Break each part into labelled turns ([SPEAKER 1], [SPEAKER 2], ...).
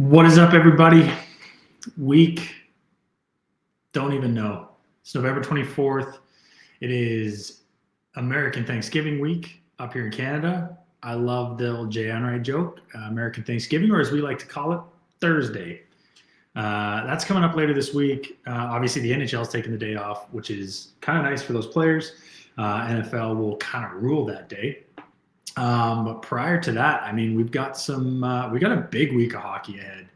[SPEAKER 1] What is up, everybody? Week, don't even know. It's November 24th. It is American Thanksgiving week up here in Canada. I love the old Jay Onrait joke, American Thanksgiving, or as we like to call it, Thursday. That's coming up later this week. Obviously, the NHL is taking the day off, which is kind of nice for those players. NFL will kind of rule that day. But prior to that, I mean, we've got a big week of hockey ahead.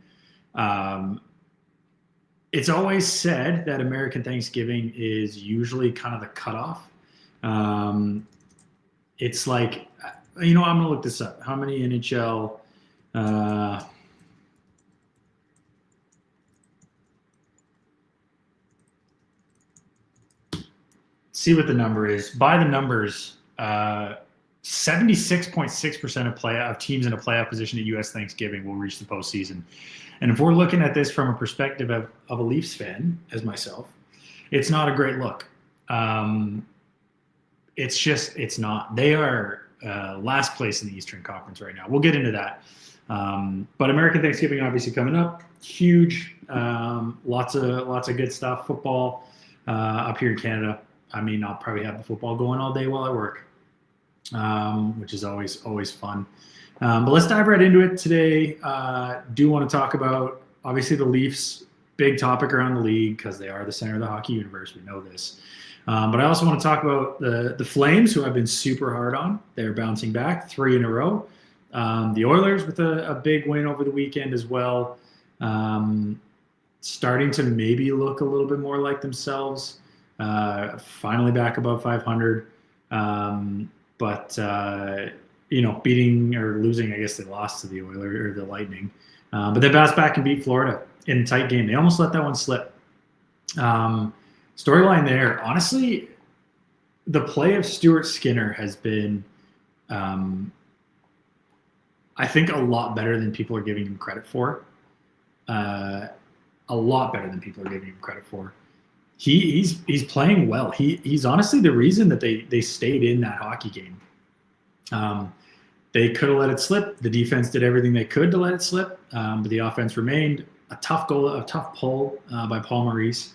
[SPEAKER 1] It's always said that American Thanksgiving is usually kind of the cutoff. It's like, I'm going to look this up. How many NHL, see what the number is. By the numbers, 76.6% of teams in a playoff position at U.S. Thanksgiving will reach the postseason. And if we're looking at this from a perspective of a Leafs fan, as myself, it's not a great look. It's not. They are last place in the Eastern Conference right now. We'll get into that. But American Thanksgiving obviously coming up, huge. Lots of good stuff. Football up here in Canada. I mean, I'll probably have the football going all day while I work. Which is always fun. But let's dive right into it today. Do want to talk about, obviously, the Leafs, big topic around the league because they are the center of the hockey universe. We know this. But I also want to talk about the Flames, who I've been super hard on. They're bouncing back 3 in a row. The Oilers with a big win over the weekend as well. Starting to maybe look a little bit more like themselves. Finally back above 500. But beating or losing, I guess they lost to the Oilers or the Lightning. But they bounced back and beat Florida in a tight game. They almost let that one slip. Storyline there, honestly, the play of Stuart Skinner has been, I think, a lot better than people are giving him credit for. A lot better than people are giving him credit for. He's playing well. He's honestly the reason that they stayed in that hockey game. They could have let it slip. The defense did everything they could to let it slip, but the offense remained. A tough pull by Paul Maurice.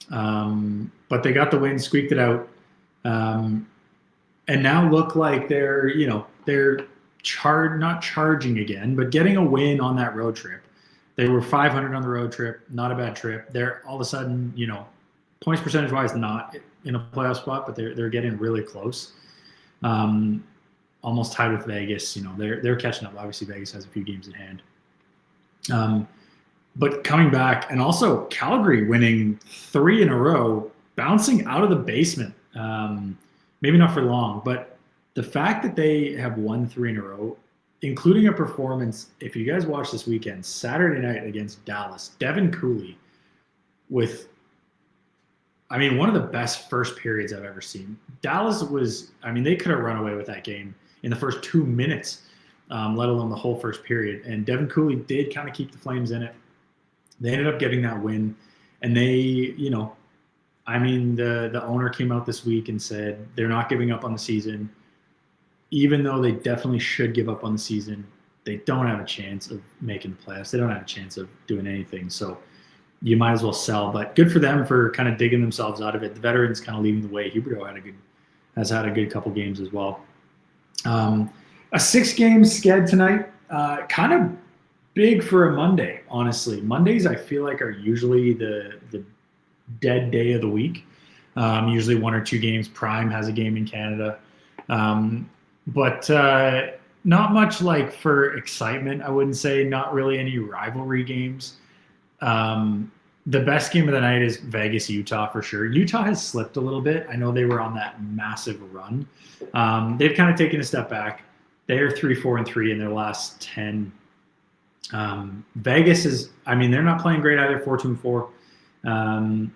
[SPEAKER 1] But they got the win, squeaked it out, and now look like they're not charging again, but getting a win on that road trip. They were 500 on the road trip, not a bad trip. They're all of a sudden, points percentage wise, not in a playoff spot, but they're getting really close. Almost tied with Vegas. They're catching up. Obviously, Vegas has a few games in hand. But coming back, and also Calgary winning 3 in a row, bouncing out of the basement. Maybe not for long, but the fact that they have won 3 in a row, including a performance, if you guys watch this weekend, Saturday night against Dallas, Devin Cooley with, one of the best first periods I've ever seen. Dallas was, they could have run away with that game in the first 2 minutes, let alone the whole first period. And Devin Cooley did kind of keep the Flames in it. They ended up getting that win. And they, the owner came out this week and said they're not giving up on the season. Even though they definitely should give up on the season, they don't have a chance of making the playoffs. They don't have a chance of doing anything. So you might as well sell. But good for them for kind of digging themselves out of it. The veterans kind of leading the way. Huberdeau has had a good couple games as well. A 6-game sked tonight. Kind of big for a Monday, honestly. Mondays, I feel like, are usually the dead day of the week. Usually 1 or 2 games. Prime has a game in Canada. But not much like for excitement, I wouldn't say. Not really any rivalry games. The best game of the night is Vegas-Utah for sure. Utah has slipped a little bit. I know they were on that massive run. They've kind of taken a step back. They are 3-4-3 in their last 10. Vegas is, they're not playing great either, 4-2-4.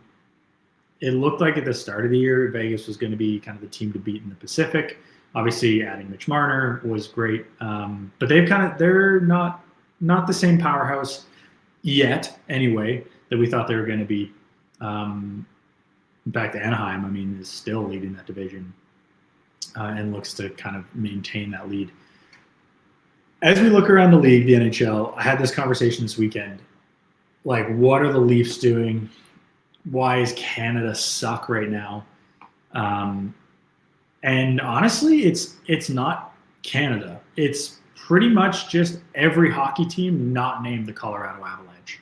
[SPEAKER 1] It looked like at the start of the year, Vegas was going to be kind of the team to beat in the Pacific. Obviously, adding Mitch Marner was great, but they're not the same powerhouse yet, anyway, that we thought they were going to be. In fact, Anaheim, is still leading that division and looks to kind of maintain that lead. as we look around the league, the NHL, I had this conversation this weekend. Like, what are the Leafs doing? Why is Canada suck right now? Um, and honestly, it's not Canada. It's pretty much just every hockey team not named the Colorado Avalanche.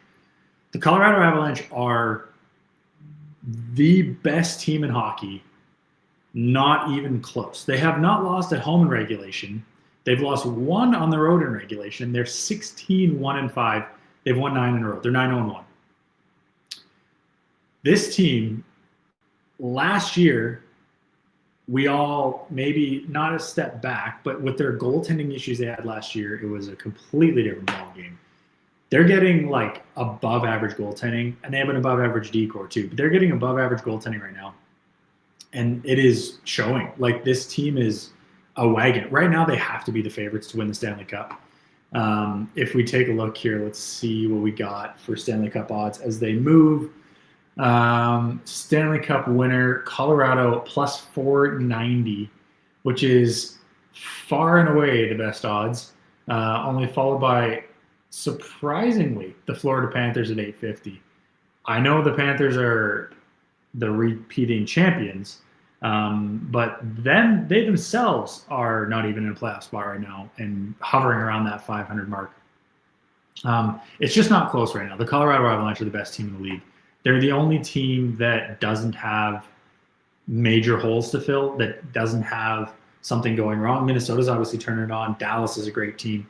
[SPEAKER 1] The Colorado Avalanche are the best team in hockey, not even close. They have not lost at home in regulation. They've lost one on the road in regulation. They're 16-1-5. They've won 9 in a row. They're 9-1. This team, last year, we all maybe not a step back, but with their goaltending issues they had last year, it was a completely different ballgame. They're getting like above average goaltending, and they have an above average decor too, but they're getting above average goaltending right now. And it is showing. Like, this team is a wagon. Right now, they have to be the favorites to win the Stanley Cup. If we take a look here, let's see what we got for Stanley Cup odds as they move. Stanley Cup winner, Colorado, plus 490, which is far and away the best odds, only followed by, surprisingly, the Florida Panthers at 850. I know the Panthers are the repeating champions, but then they themselves are not even in a playoff spot right now and hovering around that 500 mark. It's just not close right now. The Colorado Avalanche are the best team in the league. They're the only team that doesn't have major holes to fill, that doesn't have something going wrong. Minnesota's obviously turning it on. Dallas is a great team.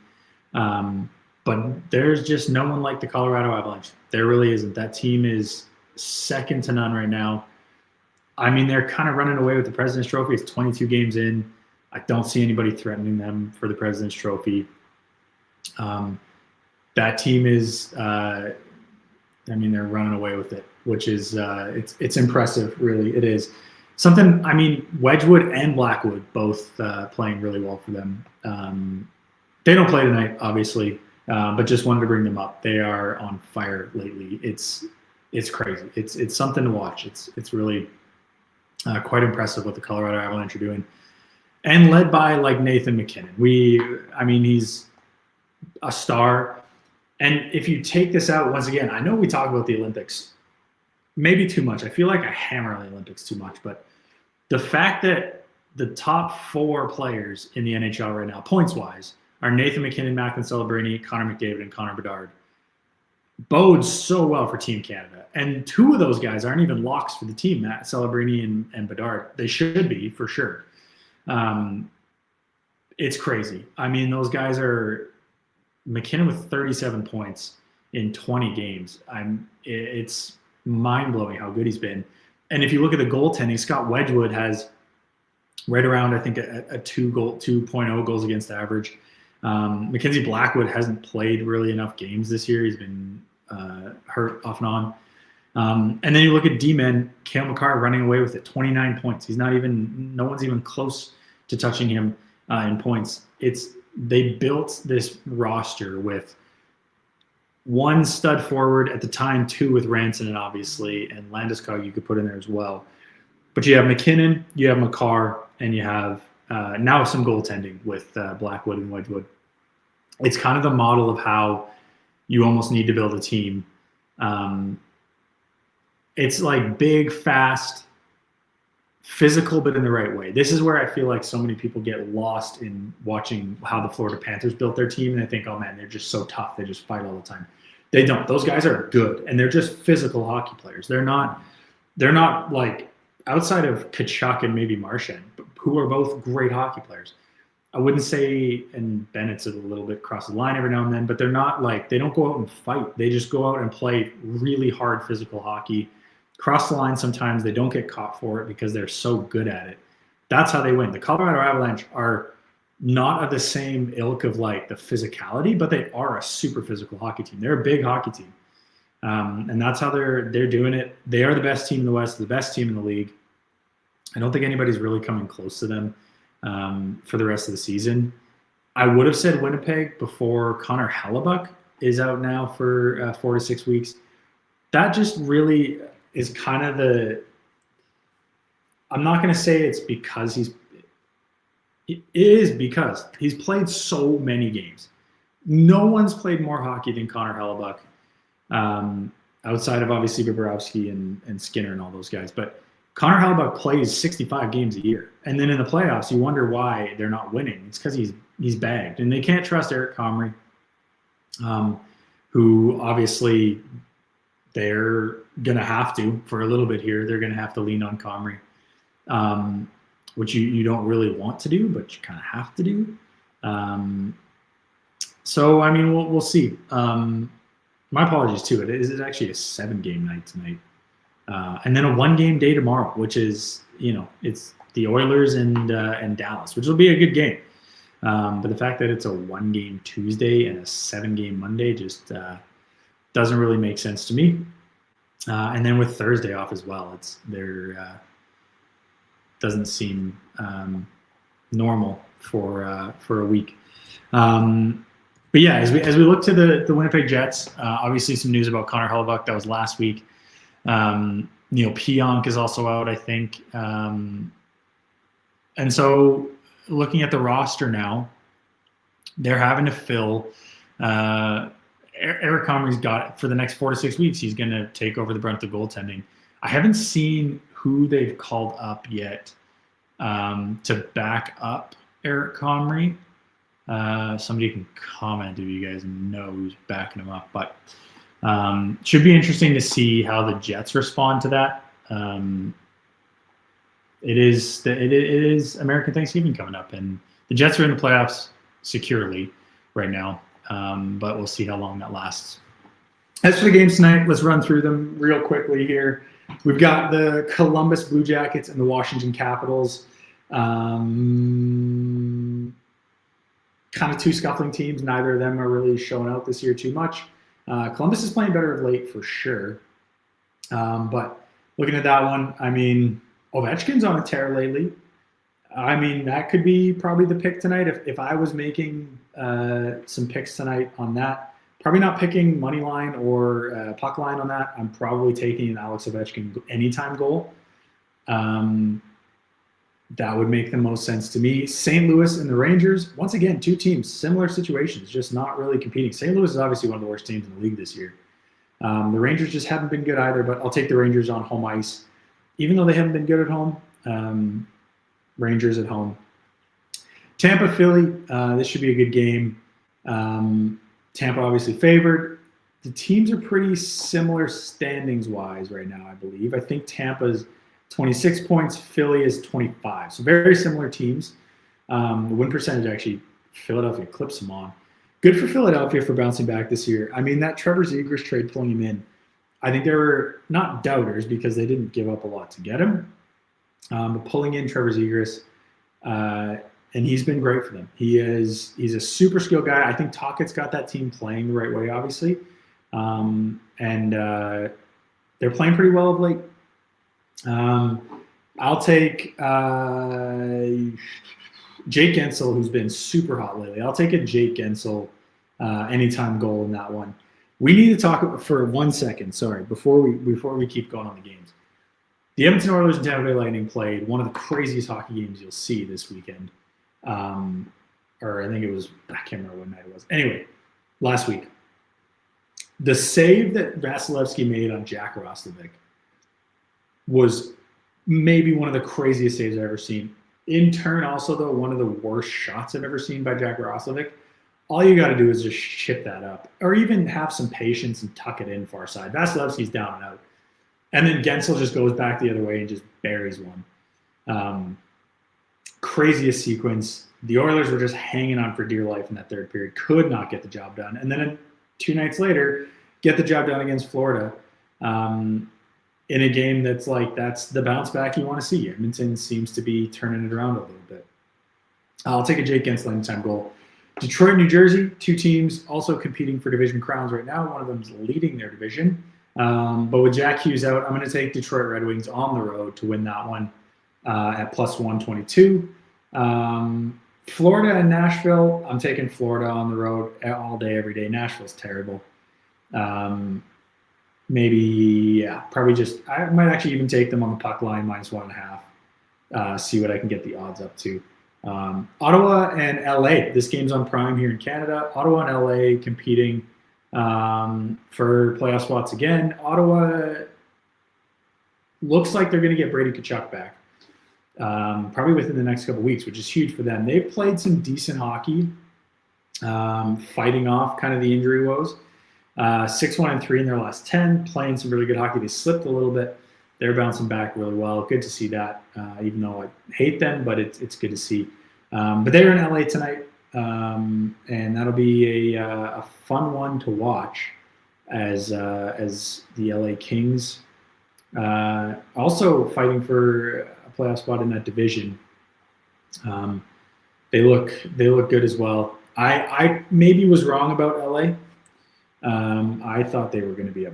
[SPEAKER 1] But there's just no one like the Colorado Avalanche. There really isn't. That team is second to none right now. I mean, they're kind of running away with the President's Trophy. It's 22 games in. I don't see anybody threatening them for the President's Trophy. That team is, I mean, they're running away with it, which is, it's impressive, really. It is. Something, I mean, Wedgwood and Blackwood both playing really well for them. They don't play tonight, obviously, but just wanted to bring them up. They are on fire lately. It's crazy. It's something to watch. It's really quite impressive what the Colorado Avalanche are doing, and led by like Nathan MacKinnon. I mean, he's a star. And if you take this out, once again, I know we talk about the Olympics maybe too much. I feel like I hammer on the Olympics too much, but the fact that the top 4 players in the NHL right now, points-wise, are Nathan MacKinnon, Macklin Celebrini, Connor McDavid, and Connor Bedard, bodes so well for Team Canada. And 2 of those guys aren't even locks for the team, Matt Celebrini and Bedard. They should be, for sure. It's crazy. I mean, those guys are McKinnon with 37 points in 20 games. It's mind-blowing how good he's been. And if you look at the goaltending, Scott Wedgwood has right around, I think, a 2.0 goals against average. Mackenzie Blackwood hasn't played really enough games this year. He's been hurt off and on. And then you look at D-men, Cale Makar running away with it, 29 points. No one's even close to touching him in points. They built this roster with 1 stud forward at the time, 2 with Rantanen, obviously, and Landeskog you could put in there as well. But you have McKinnon, you have Makar, and you have now some goaltending with Blackwood and Wedgwood. It's kind of the model of how you almost need to build a team. It's like big, fast, physical, but in the right way. This is where I feel like so many people get lost in watching how the Florida Panthers built their team, and they think, oh man, they're just so tough. They just fight all the time. They don't. Those guys are good, and they're just physical hockey players. They're not like, outside of Kachuk and maybe Marchand, who are both great hockey players. I wouldn't say, and Bennett's a little bit across the line every now and then, but they're not like, they don't go out and fight. They just go out and play really hard physical hockey. Cross the line sometimes. They don't get caught for it because they're so good at it. That's how they win. The Colorado Avalanche are not of the same ilk of like the physicality, but they are a super physical hockey team. They're a big hockey team. And that's how they're doing it. They are the best team in the West, the best team in the league. I don't think anybody's really coming close to them for the rest of the season. I would have said Winnipeg before Connor Hellebuck is out now for 4 to 6 weeks. That just really is kind of I'm not going to say it's because it is because he's played so many games. no one's played more hockey than Connor Hellebuck, outside of obviously Bobrovsky and Skinner and all those guys. But Connor Hellebuck plays 65 games a year, and then in the playoffs, you wonder why they're not winning. It's because he's bagged, and they can't trust Eric Comrie, who obviously they're gonna have to for a little bit here. They're gonna have to lean on Comrie, which you don't really want to do, but you kind of have to do. So I mean, we'll see. My apologies too. It is actually a 7-game night tonight, and then a 1-game day tomorrow, which is it's the Oilers and Dallas, which will be a good game. But the fact that it's a 1-game Tuesday and a 7-game Monday just doesn't really make sense to me. And then with Thursday off as well, doesn't seem normal for a week. But yeah, as we look to the Winnipeg Jets, obviously some news about Connor Hellebuck. That was last week. Pionk is also out, I think. And so looking at the roster now, they're having to fill. Eric Comrie's got it for the next 4 to 6 weeks. He's going to take over the brunt of goaltending. I haven't seen who they've called up yet to back up Eric Comrie. Somebody can comment if you guys know who's backing him up, but should be interesting to see how the Jets respond to that. It is American Thanksgiving coming up, and the Jets are in the playoffs securely right now, but we'll see how long that lasts. As for the games tonight, let's run through them real quickly here. We've got the Columbus Blue Jackets and the Washington Capitals. Kind of two scuffling teams. Neither of them are really showing out this year too much. Columbus is playing better of late for sure. But looking at that one, I mean, Ovechkin's on a tear lately. I mean, that could be probably the pick tonight. If I was making some picks tonight on that, probably not picking money line or puck line on that. I'm probably taking an Alex Ovechkin anytime goal. That would make the most sense to me. St. Louis and the Rangers, once again, two teams, similar situations, just not really competing. St. Louis is obviously one of the worst teams in the league this year. The Rangers just haven't been good either, but I'll take the Rangers on home ice. Even though they haven't been good at home, Rangers at home. Tampa, Philly, this should be a good game. Tampa obviously favored. The teams are pretty similar standings-wise right now, I believe. I think Tampa's 26 points, Philly is 25. So very similar teams. The win percentage, actually, Philadelphia clips them on. Good for Philadelphia for bouncing back this year. I mean, that Trevor Zegras trade pulling him in, I think there were not doubters because they didn't give up a lot to get him. But pulling in Trevor Zegras, and he's been great for them. He's a super skilled guy. I think Tocchet's got that team playing the right way, obviously. And they're playing pretty well of late. I'll take Jake Gensel, who's been super hot lately. I'll take a Jake Gensel anytime goal in that one. We need to talk for 1 second, sorry, before we keep going on the games. The Edmonton Oilers and Tampa Bay Lightning played one of the craziest hockey games you'll see this weekend. Or I think it was, I can't remember what night it was. Anyway, last week. The save that Vasilevsky made on Jack Roslovic was maybe one of the craziest saves I've ever seen. In turn, also, though, one of the worst shots I've ever seen by Jack Roslovic. All you got to do is just chip that up or even have some patience and tuck it in far side. Vasilevsky's down and out. And then Gensel just goes back the other way and just buries one. Craziest sequence. The Oilers were just hanging on for dear life in that third period. Could not get the job done. And then 2 nights later, get the job done against Florida. In a game that's the bounce back you want to see. Edmonton seems to be turning it around a little bit. I'll take a Jake Gensel anytime goal. Detroit, New Jersey, 2 teams also competing for division crowns right now. One of them's leading their division. But with Jack Hughes out, I'm going to take Detroit Red Wings on the road to win that one at plus 122. Florida and Nashville, I'm taking Florida on the road all day, every day. Nashville's terrible. Probably I might actually even take them on the puck line, -1.5. See what I can get the odds up to. Ottawa and LA. This game's on Prime here in Canada. Ottawa and LA competing for playoff spots again. Ottawa looks like they're going to get Brady Tkachuk back probably within the next couple of weeks, which is huge for them. They've played some decent hockey, fighting off kind of the injury woes. 6-1-3 in their last 10, playing some really good hockey. They slipped a little bit. They're bouncing back really well. Good to see that, even though I hate them, but it's good to see. But they're in LA tonight, and that'll be a fun one to watch as the LA Kings also fighting for a playoff spot in that division. They look good as well. I maybe was wrong about LA. I thought they were going to be a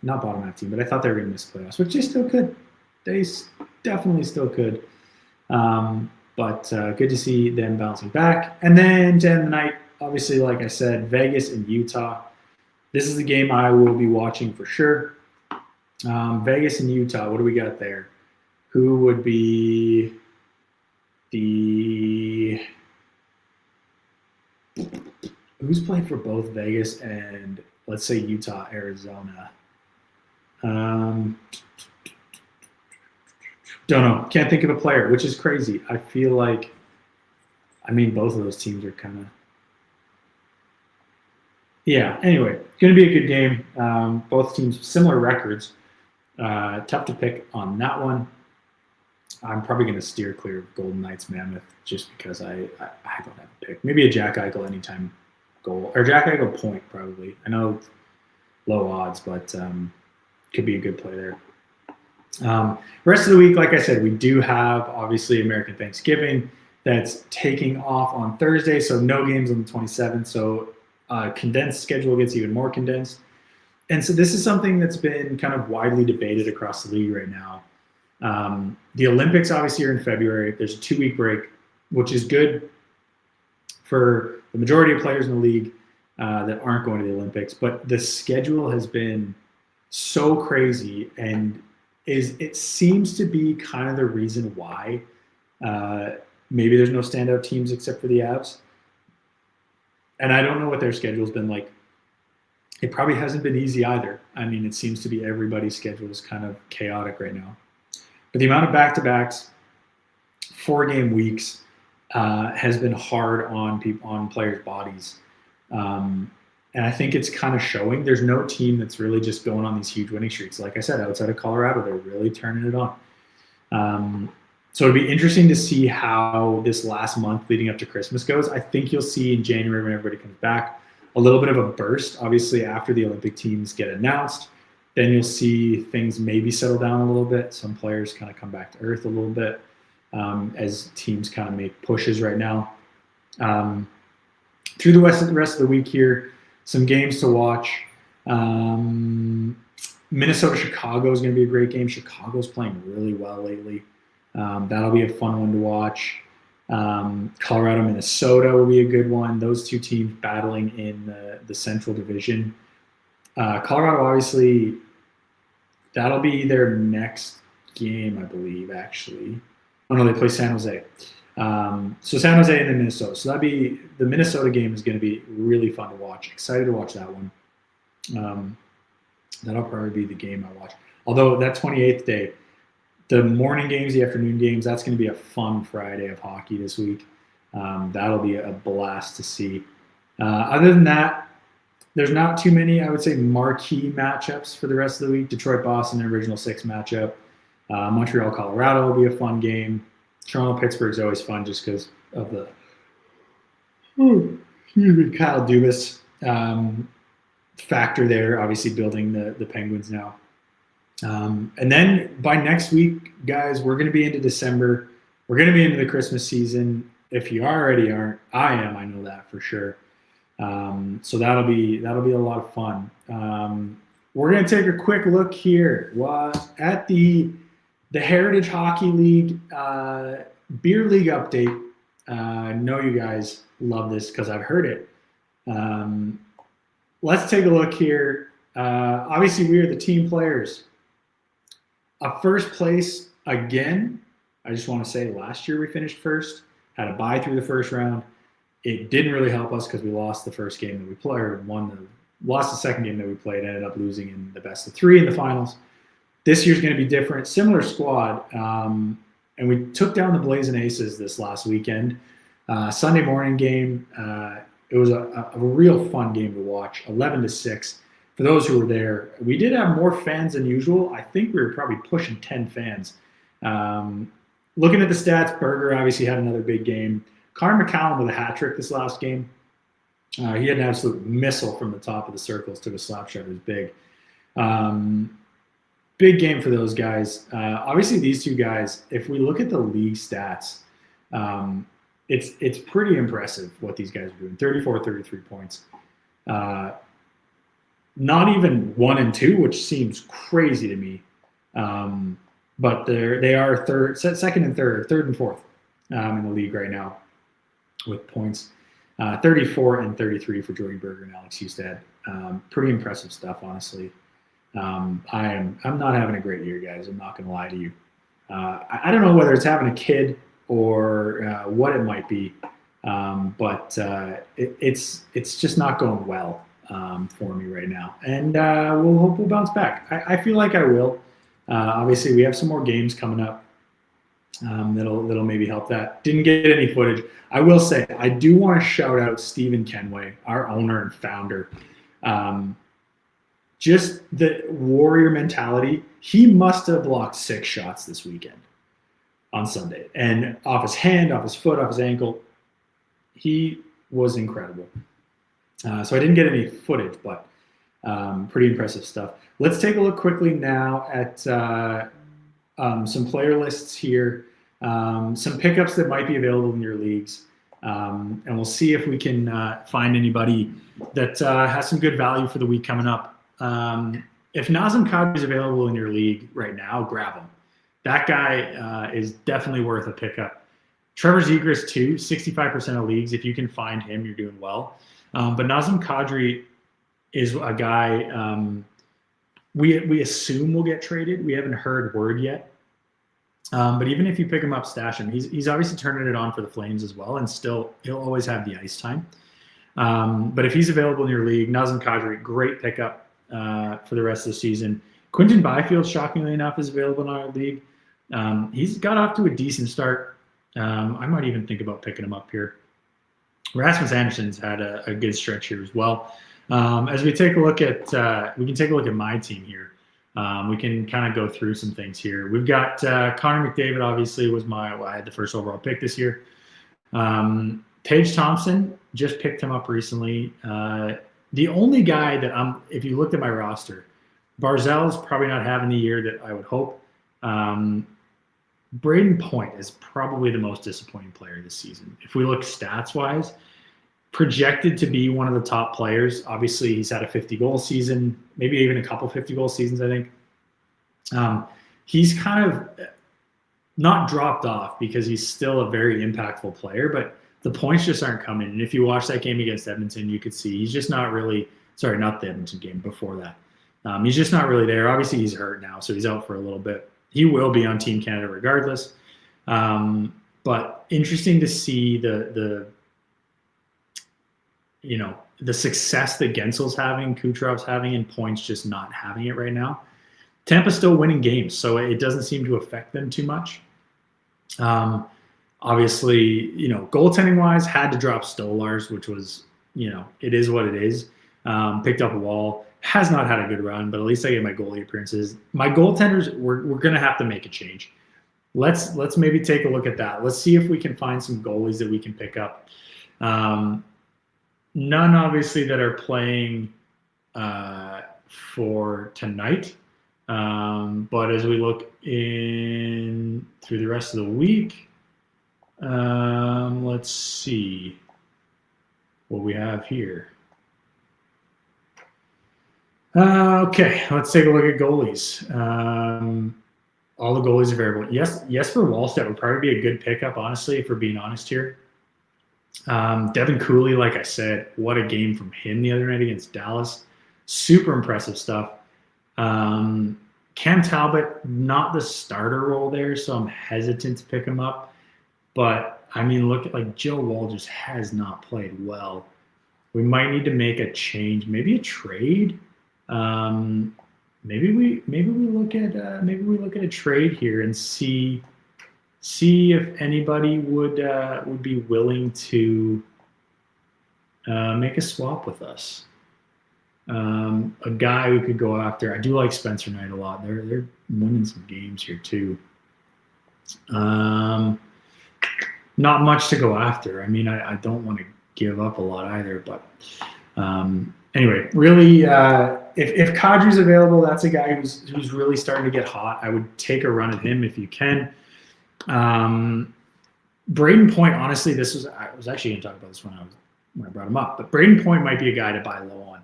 [SPEAKER 1] not bottom half team, but I thought they were going to miss playoffs, which they still could. They definitely still could. But good to see them bouncing back. And then to end the night, obviously, like I said, Vegas and Utah. This is the game I will be watching for sure. Vegas and Utah, what do we got there? Who would be who's played for both Vegas and, let's say, Utah, Arizona? Don't know. Can't think of a player, which is crazy. I feel like, both of those teams are kind of, yeah. Anyway, going to be a good game. Both teams similar records. Tough to pick on that one. I'm probably going to steer clear of Golden Knights Mammoth just because I don't have a pick. Maybe a Jack Eichel anytime goal, or Jack Eichel point probably. I know low odds, but could be a good play there. Rest of the week, like I said, we do have obviously American Thanksgiving that's taking off on Thursday, so no games on the 27th. So condensed schedule gets even more condensed. And so this is something that's been kind of widely debated across the league right now. The Olympics obviously are in February. There's a 2-week break, which is good for the majority of players in the league that aren't going to the Olympics. But the schedule has been so crazy, and it seems to be kind of the reason why maybe there's no standout teams except for the Avs. And I don't know what their schedule's been like. It probably hasn't been easy either. It seems to be everybody's schedule is kind of chaotic right now. But the amount of back-to-backs, 4-game weeks, has been hard on players' bodies. And I think it's kind of showing. There's no team that's really just going on these huge winning streaks. Like I said, outside of Colorado, they're really turning it on. So it'd be interesting to see how this last month leading up to Christmas goes. I think you'll see in January when everybody comes back a little bit of a burst, obviously, after the Olympic teams get announced. Then you'll see things maybe settle down a little bit. Some players kind of come back to earth a little bit as teams kind of make pushes right now. Through the rest of the week here, some games to watch. Minnesota-Chicago is going to be a great game. Chicago's playing really well lately. That'll be a fun one to watch. Colorado-Minnesota will be a good one. Those two teams battling in the Central Division. Colorado, obviously, that'll be their next game, I believe, actually. Oh, no, they play San Jose. So San Jose and then Minnesota. So the Minnesota game is going to be really fun to watch. Excited to watch that one. That'll probably be the game I watch. Although that 28th day, the morning games, the afternoon games, that's going to be a fun Friday of hockey this week. That'll be a blast to see. Other than that, there's not too many, I would say, marquee matchups for the rest of the week. Detroit-Boston, the original 6 matchup. Montreal-Colorado will be a fun game. Toronto-Pittsburgh is always fun just because of the Kyle Dubas factor there, obviously building the Penguins now. And then by next week, guys, we're going to be into December. We're going to be into the Christmas season. If you already aren't, I am. I know that for sure. So that'll be a lot of fun. We're going to take a quick look here at the Heritage Hockey League Beer League update. I know you guys love this because I've heard it. Let's take a look here. Obviously, we are the team players. First place again. I just want to say last year we finished first. had a bye through the first round. It didn't really help us because we lost the first game that we played, or lost the second game that we played, ended up losing in the best of 3 in the finals. This year's going to be different, similar squad, and we took down the Blazing Aces this last weekend. Sunday morning game. It was a real fun game to watch, 11-6. For those who were there, we did have more fans than usual. I think we were probably pushing 10 fans. Looking at the stats, Berger obviously had another big game. Connor McCallum with a hat trick this last game. He had an absolute missile from the top of the circles, took a slap shot. It was big. Big game for those guys. Obviously, these two guys, if we look at the league stats, it's pretty impressive what these guys are doing. 34, 33 points. Not even 1 and 2, which seems crazy to me. But they are second and third and fourth in the league right now with points. 34 and 33 for Jordy Berger and Alex Husted. Pretty impressive stuff, honestly. I'm not having a great year, guys. I'm not going to lie to you. I don't know whether it's having a kid or what it might be, but it's just not going well for me right now. And we'll hope we'll bounce back. I feel like I will. Obviously, we have some more games coming up that'll maybe help that. Didn't get any footage. I will say I do want to shout out Stephen Kenway, our owner and founder. Just the warrior mentality. He must have blocked 6 shots this weekend on Sunday, and off his hand, off his foot, off his ankle. He was incredible. So I didn't get any footage, but pretty impressive stuff. Let's take a look quickly now at some player lists here, some pickups that might be available in your leagues, and we'll see if we can find anybody that has some good value for the week coming up. If Nazem Kadri is available in your league right now, grab him. That guy is definitely worth a pickup. Trevor Zegras too, 65% of leagues. If you can find him, you're doing well. But Nazem Kadri is a guy we assume will get traded. We haven't heard word yet. But even if you pick him up, stash him. He's obviously turning it on for the Flames as well, and still he'll always have the ice time. But if he's available in your league, Nazem Kadri, great pickup for the rest of the season. Quinton Byfield, shockingly enough, is available in our league. He's got off to a decent start. I might even think about picking him up here. Rasmus Anderson's had a good stretch here as well. As we take a look at, we can take a look at my team here. We can kind of go through some things here. We've got Connor McDavid, obviously, I had the first overall pick this year. Tage Thompson, just picked him up recently. The only guy that if you looked at my roster, Barzal's probably not having the year that I would hope. Braden Point is probably the most disappointing player this season. If we look stats-wise, projected to be one of the top players. Obviously, he's had a 50-goal season, maybe even a couple 50-goal seasons, I think. He's kind of not dropped off because he's still a very impactful player, but the points just aren't coming. And if you watch that game against Edmonton, you could see he's just not really – sorry, not the Edmonton game, before that. He's just not really there. Obviously, he's hurt now, so he's out for a little bit. He will be on Team Canada regardless. But interesting to see the success that Gensel's having, Kucherov's having, and Point's just not having it right now. Tampa's still winning games, so it doesn't seem to affect them too much. Obviously, goaltending-wise, had to drop Stolarz, which was, it is what it is. Picked up a Wall. Has not had a good run, but at least I get my goalie appearances. My goaltenders, we're going to have to make a change. Let's maybe take a look at that. Let's see if we can find some goalies that we can pick up. None, obviously, that are playing for tonight. But as we look through the rest of the week, let's see what we have here. Okay, let's take a look at goalies. All the goalies are variable. Jesper Wallstedt would probably be a good pickup, honestly, if we're being honest here. Devin Cooley, like I said, what a game from him the other night against Dallas. Super impressive stuff. Cam Talbot, not the starter role there, so I'm hesitant to pick him up. But I mean, look at like Joe Wall just has not played well. We might need to make a change, maybe a trade. Maybe we look at a trade here and see if anybody would be willing to make a swap with us. A guy who could go after. I do like Spencer Knight a lot. They're winning some games here too. Not much to go after. I mean, I don't want to give up a lot either, but anyway, really, if Kadri's available, that's a guy who's really starting to get hot. I would take a run at him if you can. Braden Point, honestly, I was actually going to talk about this when I brought him up, but Braden Point might be a guy to buy low on.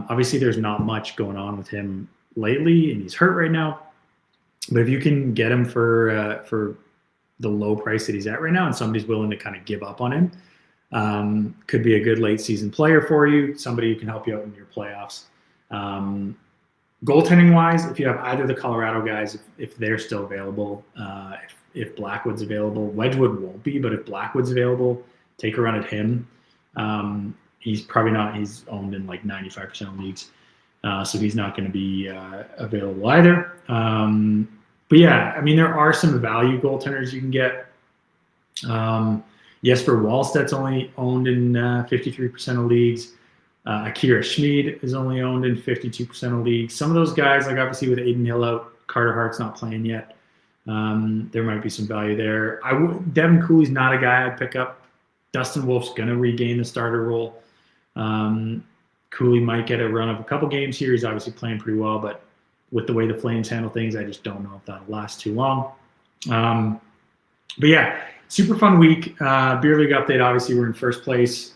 [SPEAKER 1] Obviously, there's not much going on with him lately, and he's hurt right now. But if you can get him for the low price that he's at right now, and somebody's willing to kind of give up on him, could be a good late season player for you. Somebody who can help you out in your playoffs. Goaltending wise, if you have either the Colorado guys, if they're still available, if Blackwood's available, Wedgwood won't be, but if Blackwood's available, take a run at him. He's probably not. He's owned in like 95% of leagues, so he's not going to be available either. But yeah, I mean, there are some value goaltenders you can get. Jesper Wallstedt's only owned in 53% of leagues. Akira Schmid is only owned in 52% of leagues. Some of those guys, like obviously with Aiden Hill out, Carter Hart's not playing yet. There might be some value there. Devin Cooley's not a guy I'd pick up. Dustin Wolf's going to regain the starter role. Cooley might get a run of a couple games here. He's obviously playing pretty well, but with the way the Flames handle things, I just don't know if that'll last too long. But yeah, super fun week. Beer League update, obviously we're in first place.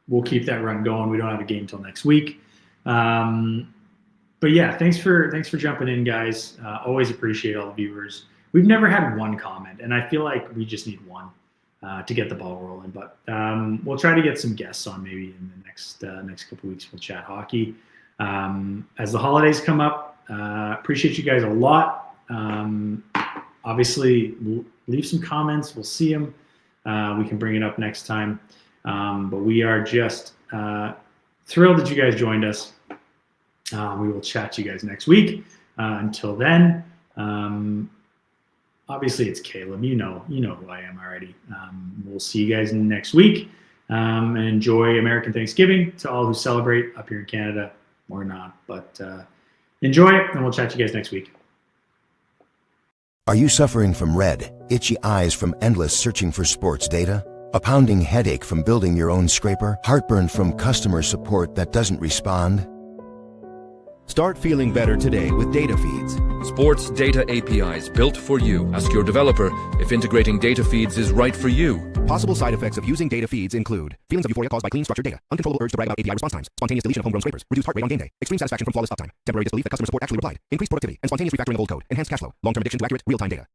[SPEAKER 1] We'll keep that run going. We don't have a game until next week. But yeah, thanks for jumping in, guys. Always appreciate all the viewers. We've never had one comment, and I feel like we just need one to get the ball rolling. But we'll try to get some guests on maybe in the next couple weeks. We'll chat hockey as the holidays come up. Appreciate you guys a lot. Obviously, leave some comments. We'll see them. We can bring it up next time. But we are just thrilled that you guys joined us. We will chat to you guys next week. Until then, obviously it's Caleb. You know who I am already. We'll see you guys next week. And enjoy American Thanksgiving to all who celebrate up here in Canada or not. But enjoy it, and we'll chat to you guys next week.
[SPEAKER 2] Are you suffering from red, itchy eyes from endless searching for sports data? A pounding headache from building your own scraper? Heartburn from customer support that doesn't respond?
[SPEAKER 3] Start feeling better today with data feeds.
[SPEAKER 4] Sports data APIs built for you. Ask your developer if integrating data feeds is right for you.
[SPEAKER 3] Possible side effects of using data feeds include feelings of euphoria caused by clean, structured data, uncontrollable urge to brag about API response times, spontaneous deletion of homegrown scrapers, reduced heart rate on game day, extreme satisfaction from flawless uptime, temporary disbelief that customer support actually replied, increased productivity, and spontaneous refactoring of old code, enhanced cash flow, long-term addiction to accurate, real-time data.